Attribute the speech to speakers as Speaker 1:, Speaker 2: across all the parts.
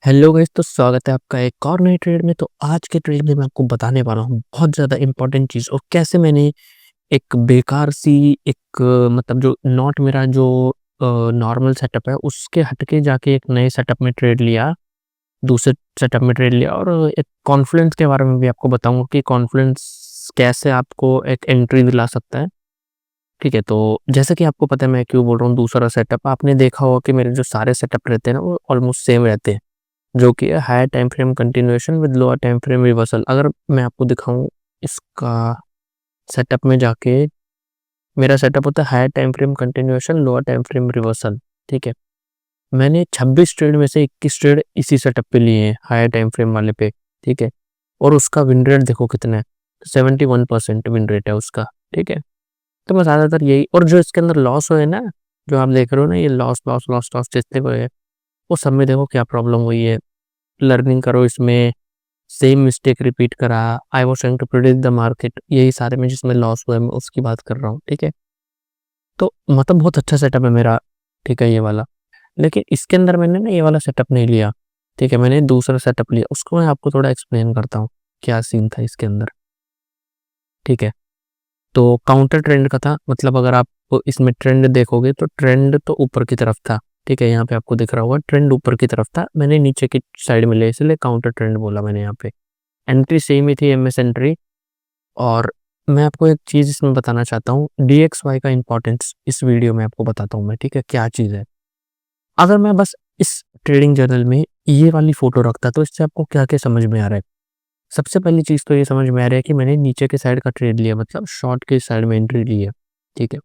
Speaker 1: Hello guys, तो स्वागत है आपका एक और नए ट्रेड में। तो आज के ट्रेड में मैं आपको बताने वाला हूँ बहुत ज़्यादा इम्पोर्टेंट चीज़, और कैसे मैंने एक बेकार सी एक मतलब जो नॉट मेरा जो नॉर्मल सेटअप है उसके हटके जाके एक नए सेटअप में ट्रेड लिया, दूसरे सेटअप में ट्रेड लिया। और एक कॉन्फिडेंस के बारे में भी आपको बताऊंगा कि कॉन्फिडेंस कैसे आपको एक एंट्री दिला सकता है। ठीक है, तो जैसे कि आपको पता है मैं क्यों बोल रहा हूँ दूसरा सेटअप। आपने देखा होगा कि मेरे जो सारे सेटअप रहते हैं ना वो ऑलमोस्ट सेम रहते हैं, जो कि है higher time frame continuation with lower time frame reversal. अगर मैं आपको दिखाऊं इसका सेटअप में जाके, मेरा सेटअप होता है higher time frame continuation lower time frame reversal. ठीक है, मैंने 26 ट्रेड में से 21 ट्रेड इसी सेटअप पे लिए हैं, हायर टाइम फ्रेम वाले पे। ठीक है, और उसका विन रेट देखो कितना है, 71% विन रेट है उसका। ठीक है, तो मैं ज़्यादातर यही, और जो इसके अंदर लॉस हुए ना, जो आप देख रहे हो ना, ये लॉस लॉस लॉस लॉस जितने हुए हैं, वो सब में देखो क्या प्रॉब्लम हुई है। लर्निंग करो इसमें, सेम मिस्टेक रिपीट करा, I was trying to predict the market, यही सारे में जिसमें लॉस हुआ है मैं उसकी बात कर रहा हूँ। ठीक है, तो मतलब बहुत अच्छा सेटअप है मेरा। ठीक है, ये वाला। लेकिन इसके अंदर मैंने ना ये वाला सेटअप नहीं लिया। ठीक है, मैंने दूसरा सेटअप लिया, उसको मैं आपको थोड़ा एक्सप्लेन करता हूँ क्या सीन था इसके अंदर। ठीक है, तो काउंटर ट्रेंड का था, मतलब अगर आप इसमें ट्रेंड देखोगे तो ट्रेंड तो ऊपर की तरफ था। ठीक है, यहाँ पे आपको दिख रहा होगा ट्रेंड ऊपर की तरफ था, मैंने नीचे की साइड में लिया, इसलिए काउंटर ट्रेंड बोला मैंने यहाँ पे। एंट्री सेम ही थी, एमएस एंट्री। और मैं आपको एक चीज़ इसमें बताना चाहता हूँ, डीएक्सवाई का इंपॉर्टेंस इस वीडियो में आपको बताता हूँ मैं। ठीक है, क्या चीज़ है। अगर मैं बस इस ट्रेडिंग जर्नल में ये वाली फोटो रखता तो इससे आपको क्या क्या समझ में आ रहा है। सबसे पहली चीज़ तो ये समझ में आ रहा है कि मैंने नीचे के साइड का ट्रेड लिया, मतलब शॉर्ट के साइड में एंट्री ली है। ठीक है,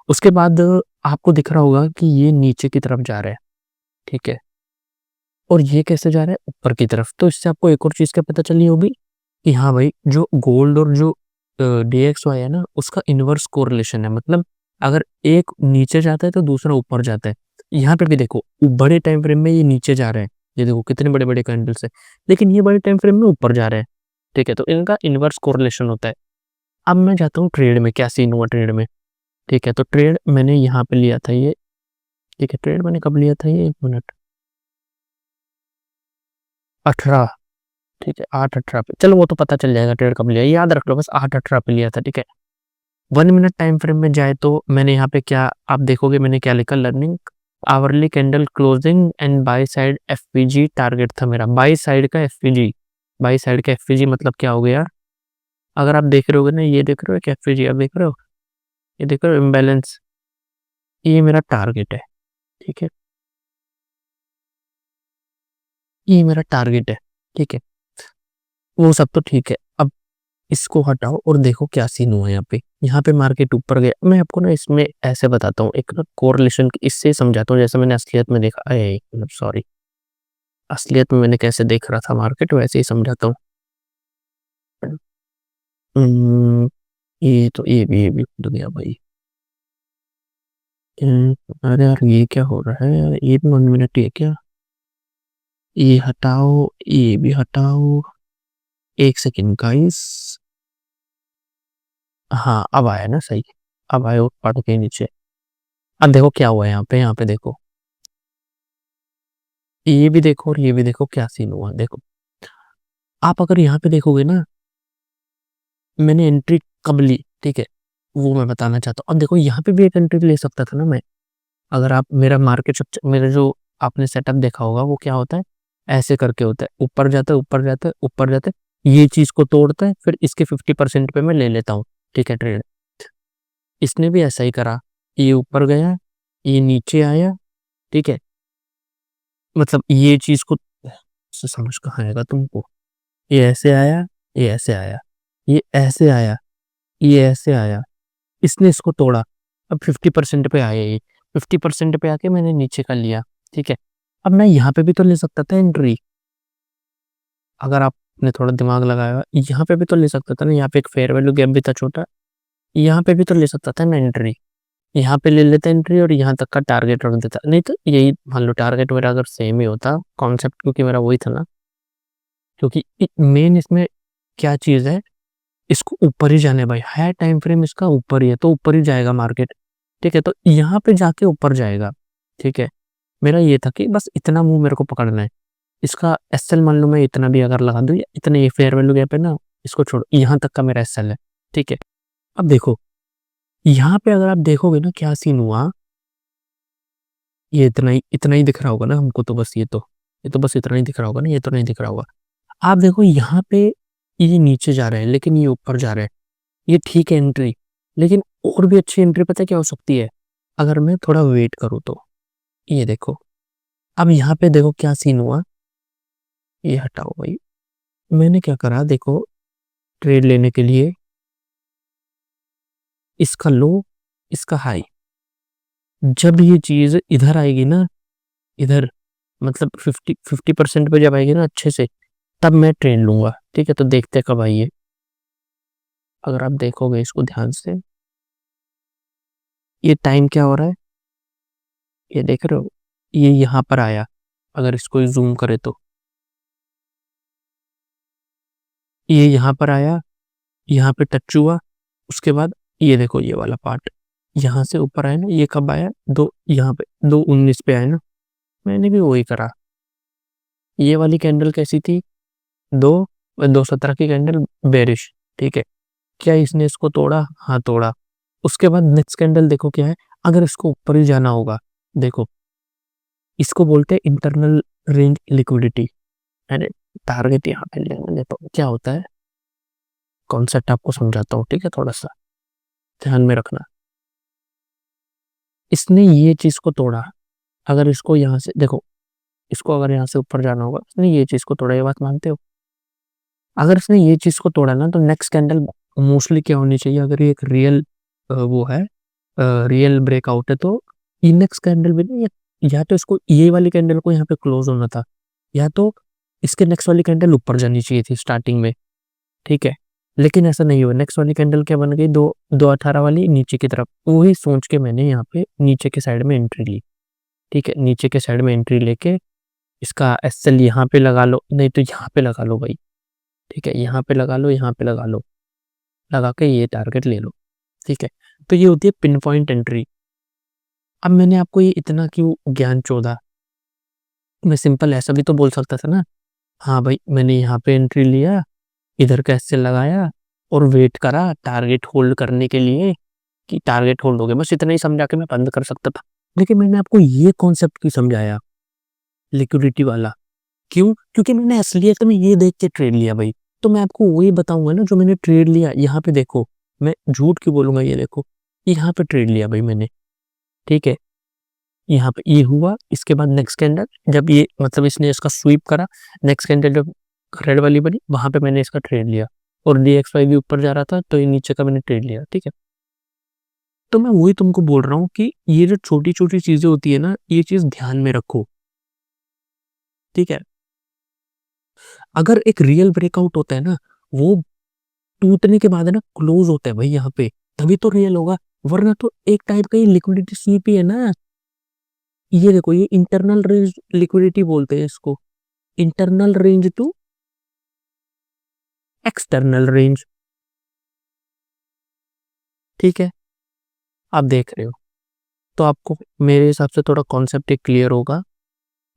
Speaker 1: उसके बाद आपको दिख रहा होगा कि ये नीचे की तरफ जा रहा है। ठीक है, और ये कैसे जा रहा है, ऊपर की तरफ। तो इससे आपको एक और चीज़ क्या पता चली होगी कि हाँ भाई, जो गोल्ड और जो डीएक्सवाई है ना, उसका इनवर्स कोरिलेशन है। मतलब अगर एक नीचे जाता है तो दूसरा ऊपर जाता है। यहाँ पे भी देखो, बड़े टाइम फ्रेम में ये नीचे जा रहे हैं, ये देखो कितने बड़े बड़े कैंडल्स है, लेकिन ये बड़े टाइम फ्रेम में ऊपर जा रहे हैं। ठीक है, तो इनका इनवर्स कोरिलेशन होता है। अब मैं जाता हूँ ट्रेड में, क्या सीन हुआ ट्रेड में। ठीक है, तो ट्रेड मैंने यहाँ पे लिया था ये। ठीक है, ट्रेड मैंने कब लिया था ये, 1 मिनट, 18। ठीक है, 8-18 पे, चलो वो तो पता चल जाएगा ट्रेड कब लिया, याद रख लो बस 8-18 पे लिया था। ठीक है, 1 मिनट टाइम फ्रेम में जाए तो मैंने यहाँ पे क्या, आप देखोगे मैंने क्या लिखा, learning hourly candle closing and buy side FPG target था मेरा, बाई साइड का एफपीजी। बाई साइड का एफपीजी मतलब क्या हो गया, अगर आप देख रहे होगे ना, ये देख रहे हो एफपीजी, आप देख रहे हो, ये देख रहे हो इम्बैलेंस, ये मेरा टारगेट है। ठीक है, ये मेरा टारगेट है। ठीक है, वो सब तो ठीक है। अब इसको हटाओ और देखो क्या सीन हुआ यहाँ पे। यहाँ पे मार्केट ऊपर गया। मैं आपको ना इसमें ऐसे बताता हूँ, एक ना कोरिलेशन इससे समझाता हूँ, जैसे मैंने असलियत में देखा, मतलब सॉरी, असलियत में मैंने कैसे देख रहा था मार्केट, वैसे ही समझाता हूँ। हम्म, ये भी खुल गया भाई। अरे यार, ये क्या हो रहा है यार, ये भी 1 मिनट ही है क्या। ये हटाओ, ये भी हटाओ, 1 सेकेंड गाइस। हाँ, अब आया ना सही, अब आया पढ़ के नीचे। अब देखो क्या हुआ है यहाँ पे देखो, ये भी देखो और ये भी देखो क्या सीन हुआ, देखो। आप अगर यहाँ पे देखोगे ना, मैंने एंट्री कब ली, ठीक है, वो मैं बताना चाहता हूँ। अब देखो यहाँ पे भी एक एंट्री ले सकता था ना मैं। अगर आप मेरा मार्केट मेरा जो आपने सेटअप देखा होगा वो क्या होता है, ऐसे करके होता है, ऊपर जाता है ऊपर जाता है ऊपर जाता है, ये चीज को तोड़ता है, फिर इसके 50% पे मैं ले लेता हूँ। ठीक है, ट्रेड इसने भी ऐसा ही करा, ये ऊपर गया, ये नीचे आया। ठीक है, मतलब ये चीज को समझ कहाँ आएगा तुमको, ये ऐसे आया, ये ऐसे आया, ये ऐसे आया, ये ऐसे आया, इसने इसको तोड़ा। अब 50% पे आया, ये 50% पे आके मैंने नीचे का लिया। ठीक है, अब मैं यहाँ पे भी तो ले सकता था एंट्री, अगर आपने थोड़ा दिमाग लगाया हुआ, यहाँ पे भी तो ले सकता था ना, यहाँ पे एक फेयर वैल्यू गैप भी था छोटा, यहाँ पे भी तो ले सकता था ना एंट्री। यहाँ पे ले लेता एंट्री और यहाँ तक का टारगेट रख देता, नहीं तो यही मान लो टारगेट मेरा अगर सेम ही होता कॉन्सेप्ट, क्योंकि मेरा वही था ना, क्योंकि मेन इसमें क्या चीज है, इसको ऊपर ही जाने भाई, हाई टाइम फ्रेम इसका ऊपर ही है तो ऊपर ही जाएगा मार्केट। ठीक है, तो यहाँ पे जाके ऊपर जाएगा। ठीक है, मेरा ये था कि बस इतना मुंह मेरे को पकड़ना है, इसका एसएल मान लो मैं इतना भी अगर लगा दूँ, इतना ये फेयर वैल्यू गैप है ना, इसको छोड़ो, यहाँ तक का मेरा एसएल है, ठीक है। अब देखो, यहाँ पे अगर आप देखोगे ना क्या सीन हुआ, ये इतना ही दिख रहा होगा ना हमको, तो बस ये तो बस इतना ही दिख रहा होगा ना, ये तो नहीं दिख रहा होगा। आप देखो यहाँ पे ये नीचे जा रहे हैं, लेकिन ये ऊपर जा रहे हैं, ये ठीक है एंट्री, लेकिन और भी अच्छी एंट्री पता है क्या हो सकती है? अगर मैं थोड़ा वेट करूँ तो। ये देखो, अब यहाँ पे देखो क्या सीन हुआ, ये हटाओ भाई। मैंने क्या करा देखो, ट्रेड लेने के लिए इसका लो, इसका हाई, जब ये चीज इधर आएगी ना, इधर मतलब 50% पे जब आएगी ना अच्छे से, तब मैं ट्रेड लूंगा, ठीक है। तो देखते हैं कब आई है। अगर आप देखोगे इसको ध्यान से, ये टाइम क्या हो रहा है, ये देख रहे हो, ये यहाँ पर आया, अगर इसको जूम करे तो ये यहाँ पर आया, यहाँ पे टच हुआ, उसके बाद ये देखो ये वाला पार्ट यहाँ से ऊपर आया ना, ये कब आया, दो यहाँ पे 2:19 पे आया ना, मैंने भी वही करा। ये वाली कैंडल कैसी थी, दो 2:17 की कैंडल बेरिश, ठीक है। क्या इसने इसको तोड़ा? हाँ तोड़ा। उसके बाद नेक्स्ट कैंडल देखो क्या है, अगर इसको ऊपर ही जाना होगा, देखो इसको बोलते हैं इंटरनल रेंज लिक्विडिटी, यानी टारगेट यहाँ पे लेना। देखो क्या होता है, कॉन्सेप्ट आपको समझाता हूँ, ठीक है, थोड़ा सा ध्यान में रखना। इसने ये चीज को तोड़ा, अगर इसको यहाँ से देखो, इसको अगर यहाँ से ऊपर जाना होगा, इसने ये चीज को तोड़ा, ये बात मानते हो? अगर इसने ये चीज को तोड़ा ना, तो नेक्स्ट कैंडल मोस्टली क्या होनी चाहिए, अगर ये एक रियल वो है, रियल ब्रेकआउट है, तो ये नेक्स्ट कैंडल भी नहीं, या तो इसको ये वाली कैंडल को यहाँ पे क्लोज होना था, या तो इसके नेक्स्ट वाली कैंडल ऊपर जानी चाहिए थी स्टार्टिंग में, ठीक है। लेकिन ऐसा नहीं हुआ, नेक्स्ट वाली कैंडल क्या बन गई, 2:18 वाली नीचे की तरफ। वही सोच के मैंने यहाँ पे नीचे के साइड में एंट्री ली, ठीक है। नीचे के साइड में एंट्री लेके इसका एसएल यहाँ पे लगा लो, नहीं तो यहाँ पे लगा लो भाई, ठीक है। यहाँ पे लगा लो, यहाँ पे लगा लो, लगा के ये टारगेट ले लो, ठीक है। तो ये होती है पिन पॉइंट एंट्री। अब मैंने आपको ये इतना क्यों ज्ञान चोदा, मैं सिंपल ऐसा भी तो बोल सकता था ना, हाँ भाई मैंने यहाँ पे एंट्री लिया, इधर का एसएल लगाया और वेट करा टारगेट होल्ड करने के लिए, कि टारगेट होल्ड हो गया, बस इतना ही समझा के मैं बंद कर सकता था। लेकिन मैंने आपको ये कॉन्सेप्ट क्यों समझाया, लिक्विडिटी वाला, क्यों? क्योंकि मैंने असलियत में ये देख के ट्रेड लिया भाई। तो मैं आपको वही बताऊंगा ना जो मैंने ट्रेड लिया। यहाँ पे देखो, मैं झूठ क्यों बोलूंगा, ये देखो यहाँ पे ट्रेड लिया भाई मैंने, ठीक है। यहाँ पे ये हुआ, इसके बाद नेक्स्ट कैंडल जब ये मतलब इसने इसका स्वीप करा, नेक्स्ट कैंडल जब रेड वाली बनी, वहां पे मैंने इसका ट्रेड लिया, और DXY भी ऊपर जा रहा था, तो ये नीचे का मैंने ट्रेड लिया, ठीक है। तो मैं वही तुमको बोल रहा हूँ कि ये जो छोटी छोटी चीजें होती है ना, ये चीज ध्यान में रखो, ठीक है। अगर एक रियल ब्रेकआउट होता है ना, वो टूटने के बाद है ना क्लोज होता है भाई यहाँ पे, तभी तो रियल होगा, वरना तो एक टाइप का ये लिक्विडिटी स्वीप ही है ना। ये देखो, ये इंटरनल रेंज लिक्विडिटी बोलते हैं इसको, internal range to external range, ठीक है। आप देख रहे हो, तो आपको मेरे हिसाब से थोड़ा कॉन्सेप्ट क्लियर होगा।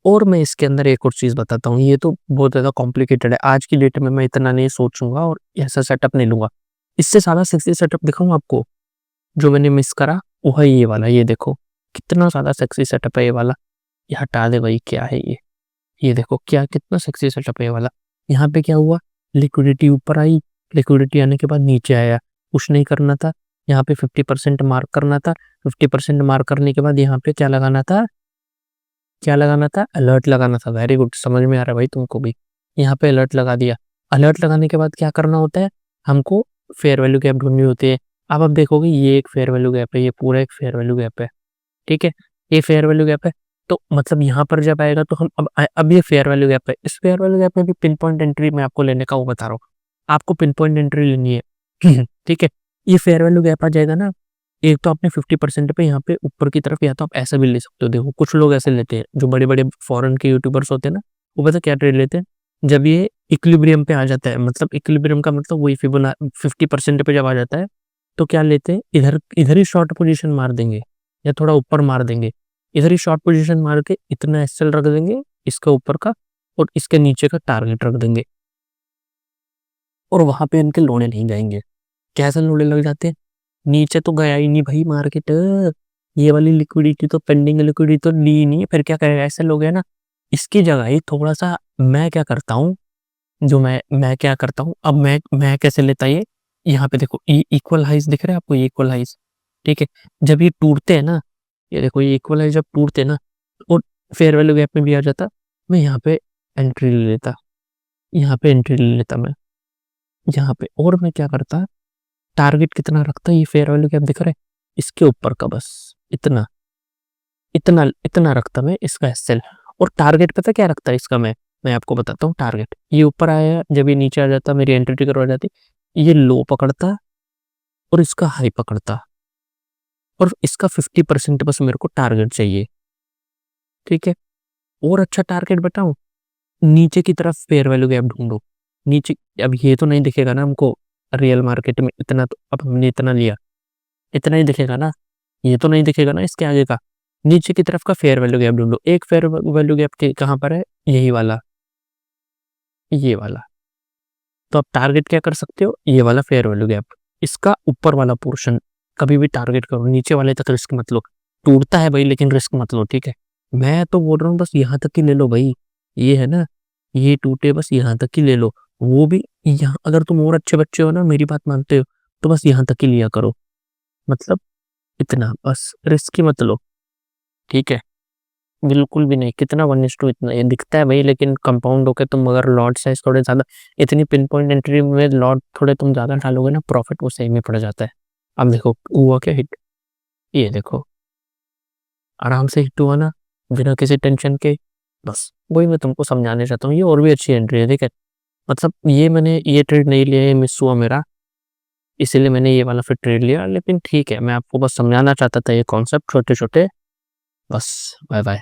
Speaker 1: और मैं इसके अंदर एक और चीज बताता हूँ, ये तो बहुत ज्यादा कॉम्प्लिकेटेड है, आज की डेट में मैं इतना नहीं सोचूंगा और ऐसा सेटअप नहीं लूंगा। इससे सारा सेक्सी सेटअप दिखाऊं आपको, जो मैंने मिस करा वो है ये वाला। ये देखो कितना ज्यादा सेक्सी सेटअप है ये वाला, ये हटा दे भाई, क्या है ये देखो क्या कितना सेक्सी सेटअप है ये वाला। यहाँ पे क्या हुआ, लिक्विडिटी ऊपर आई, लिक्विडिटी आने के बाद नीचे आया, कुछ नहीं करना था, यहाँ पे 50% मार्क करना था। 50% मार्क करने के बाद यहाँ पे क्या लगाना था, क्या लगाना था, अलर्ट लगाना था। वेरी गुड, समझ में आ रहा है भाई तुमको भी। यहाँ पे अलर्ट लगा दिया। अलर्ट लगाने के बाद क्या करना होता है, हमको फेयर वैल्यू गैप ढूंढनी होती है। अब देखोगे ये एक फेयर वैल्यू गैप है, ये पूरा एक फेयर वैल्यू गैप है, ठीक है। ये फेयर वैल्यू गैप है, तो मतलब यहाँ पर जब आएगा तो हम अब ये फेयर वैल्यू गैप है, इस फेयर वैल्यू गैप में भी पिन पॉइंट एंट्री मैं आपको लेने का वो बता रहा हूँ। आपको पिन पॉइंट एंट्री लेनी है ठीक है। ये फेयर वैल्यू गैप आ जाएगा ना, एक तो आपने 50% पे यहाँ पे ऊपर की तरफ, या तो आप ऐसा भी ले सकते हो। देखो कुछ लोग ऐसे लेते हैं, जो बड़े बड़े फॉरेन के यूट्यूबर्स होते हैं ना, वो पता क्या ट्रेड लेते हैं, जब ये इक्विलिब्रियम पे आ जाता है, मतलब इक्विलिब्रियम का मतलब वही 50% पे जब आ जाता है, तो क्या लेते हैं, इधर इधर ही शॉर्ट पोजीशन मार देंगे, या थोड़ा ऊपर मार देंगे। इधर ही शॉर्ट पोजीशन मार के इतना एसएल रख देंगे इसके ऊपर का, और इसके नीचे का टारगेट रख देंगे और वहाँ पे इनके लोड़े नहीं जाएँगे। कैसे लोड़े लग जाते हैं? नीचे तो गया ही नहीं भाई मार्केट, ये वाली लिक्विडिटी तो पेंडिंग लिक्विडिटी तो ली ही नहीं, फिर क्या करेगा? ऐसे लोग हैं ना, इसकी जगह ही थोड़ा-सा मैं क्या करता हूँ, जो मैं क्या करता हूँ, अब मैं कैसे लेता ये, यहाँ पे देखो इक्वल हाइज़ दिख रहा है आपको, ये इक्वल हाइज़, ठीक है? जब ये टूटते हैं ना, ये देखो ये इक्वल हाइज़ जब टूटते हैं ना और फेयर वैल्यू गैप में भी आ जाता, मैं यहाँ पे एंट्री ले लेता, यहाँ पे एंट्री ले लेता मैं, यहाँ पे और मैं क्या करता, टारगेट कितना रखता, ये फेयर वैल्यू गैप दिख रहा है, इसके ऊपर का बस इतना, इतना रखता मैं इसका एसएल और टारगेट पता क्या रखता है इसका मैं आपको बताता हूँ टारगेट। ये ऊपर आया, जब ये नीचे आ जाता मेरी एंट्री ट्रिगर हो जाती, ये लो पकड़ता और इसका हाई पकड़ता और इसका 50% बस मेरे को टारगेट चाहिए, ठीक है? और अच्छा टारगेट बताऊँ? नीचे की तरफ फेयर वैल्यू गैप ढूँढो। नीचे अब ये तो नहीं दिखेगा ना हमको रियल मार्केट में इतना, तो अब हमने इतना लिया, इतना ही दिखेगा ना, ये तो नहीं दिखेगा ना इसके आगे का। नीचे की तरफ का फेयर वैल्यू गैप ढूँढो। एक फेयर वैल्यू गैप के कहाँ पर है? यही वाला, ये वाला। तो आप टारगेट क्या कर सकते हो? ये वाला फेयर वैल्यू गैप। इसका ऊपर वाला पोर्शन कभी भी टारगेट करो, नीचे वाले तक रिस्क मत लो। टूटता है भाई लेकिन रिस्क मत लो, ठीक है? मैं तो बोल रहा हूँ बस यहाँ तक ही ले लो भाई। ये है ना, ये टूटे बस यहाँ तक ही ले लो। वो भी यहाँ, अगर तुम और अच्छे बच्चे हो ना, मेरी बात मानते हो, तो बस यहाँ तक ही लिया करो। मतलब इतना बस, रिस्क ही मत लो, ठीक है? बिल्कुल भी नहीं, कितना 1:2 इतना ये दिखता है भाई, लेकिन कंपाउंड होके तुम अगर लॉट साइज़ थोड़े ज़्यादा, इतनी पिन पॉइंट एंट्री में लॉट थोड़े तुम ज़्यादा डालोगे ना, प्रॉफिट वो सेम ही पड़ जाता है। अब देखो हुआ क्या हिट, ये देखो, आराम से हिट हुआ ना, बिना किसी टेंशन के। बस वही मैं तुमको समझाना चाहता हूँ, ये और भी अच्छी एंट्री है, ठीक है? मतलब ये मैंने ये ट्रेड नहीं लिया, ये मिस हुआ मेरा, इसीलिए मैंने ये वाला फिर ट्रेड लिया, लेकिन ठीक है, मैं आपको बस समझाना चाहता था ये कॉन्सेप्ट छोटे-छोटे, बस बाय-बाय।